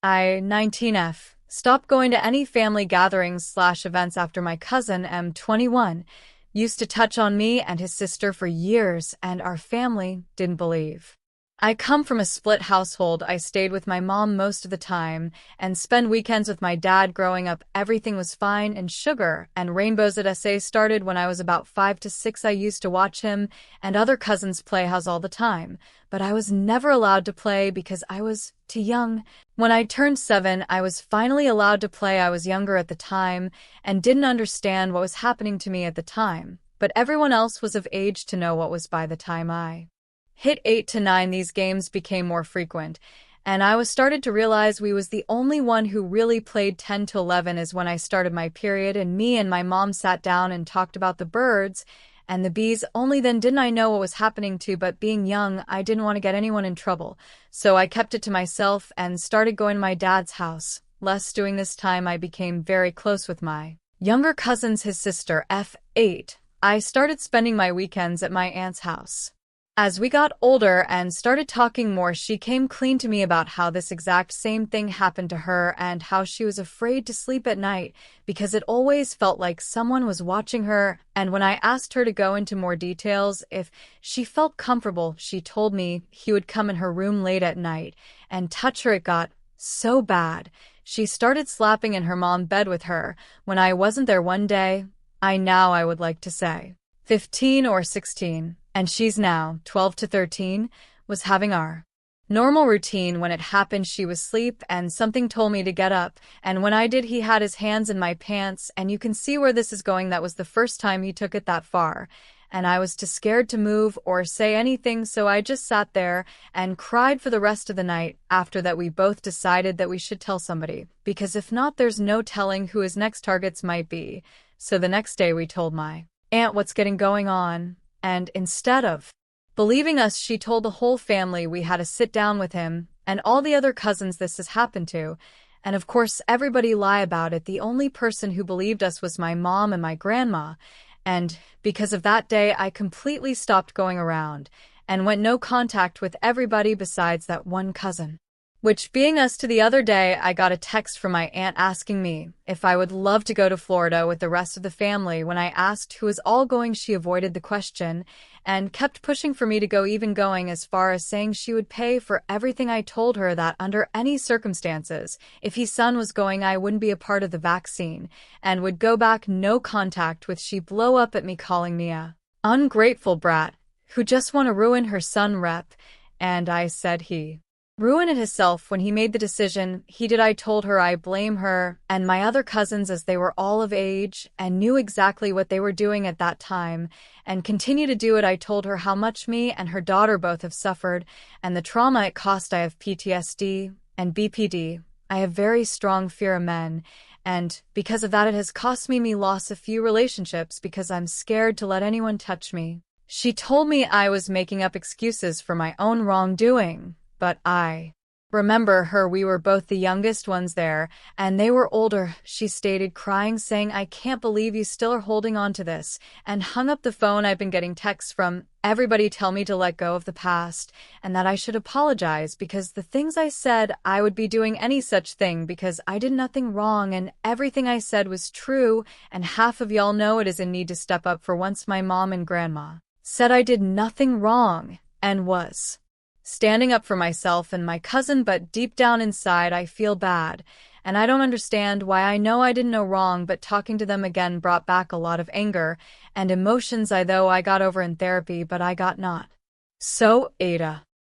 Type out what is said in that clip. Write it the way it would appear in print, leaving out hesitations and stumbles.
I, 19F, stopped going to any family gatherings/events after my cousin, M, 21, used to touch on me and his sister for years, and our family didn't believe. I come from a split household. I stayed with my mom most of the time and spent weekends with my dad. Growing up, everything was fine and sugar and rainbows. At SA started when I was about 5 to 6. I used to watch him and other cousins play house all the time, but I was never allowed to play because I was too young. When I turned 7, I was finally allowed to play. I was younger at the time and didn't understand what was happening to me at the time, but everyone else was of age to know what was. By the time I hit 8 to 9, these games became more frequent, and I was started to realize we was the only one who really played. 10 to 11 is when I started my period, and me and my mom sat down and talked about the birds and the bees. Only then didn't I know what was happening to, but being young, I didn't want to get anyone in trouble, so I kept it to myself and started going to my dad's house. Less doing this time, I became very close with my younger cousins, his sister, F8. I started spending my weekends at my aunt's house. As we got older and started talking more, she came clean to me about how this exact same thing happened to her and how she was afraid to sleep at night because it always felt like someone was watching her. And when I asked her to go into more details, if she felt comfortable, she told me he would come in her room late at night and touch her. It got so bad, she started slapping in her mom's bed with her when I wasn't there. One day, I would like to say 15 or 16, and she's now 12 to 13, was having our normal routine. When it happened, she was asleep and something told me to get up, and when I did, he had his hands in my pants, and you can see where this is going. That was the first time he took it that far, and I was too scared to move or say anything, so I just sat there and cried for the rest of the night. After that, we both decided that we should tell somebody, because if not, there's no telling who his next targets might be. So the next day we told my aunt what's going on, and instead of believing us, she told the whole family. We had to sit down with him and all the other cousins this has happened to, and of course everybody lie about it. The only person who believed us was my mom and my grandma, and because of that day I completely stopped going around and went no contact with everybody besides that one cousin. Which being us. To the other day, I got a text from my aunt asking me if I would love to go to Florida with the rest of the family. When I asked who was all going, she avoided the question and kept pushing for me to go, even going as far as saying she would pay for everything. I told her that under any circumstances, if his son was going, I wouldn't be a part of the vaccine and would go back. No contact with. She blow up at me, calling me a ungrateful brat who just want to ruin her son rep, and I said he ruined it himself when he made the decision he did. I told her I blame her and my other cousins, as they were all of age and knew exactly what they were doing at that time and continue to do it. I told her how much me and her daughter both have suffered and the trauma it cost. I have PTSD and BPD. I have very strong fear of men, and because of that it has cost me loss a few relationships because I'm scared to let anyone touch me. She told me I was making up excuses for my own wrongdoing, but I remember her. We were both the youngest ones there, and they were older. She stated, crying, saying, I can't believe you still are holding on to this, and hung up the phone. I've been getting texts from everybody tell me to let go of the past and that I should apologize because the things I said, I would be doing any such thing because I did nothing wrong and everything I said was true, and half of y'all know it is in need to step up for once. My mom and grandma said I did nothing wrong and was standing up for myself and my cousin, but deep down inside I feel bad, and I don't understand why. I know I didn't know wrong, but talking to them again brought back a lot of anger and emotions I got over in therapy, but I got not. So, Ada.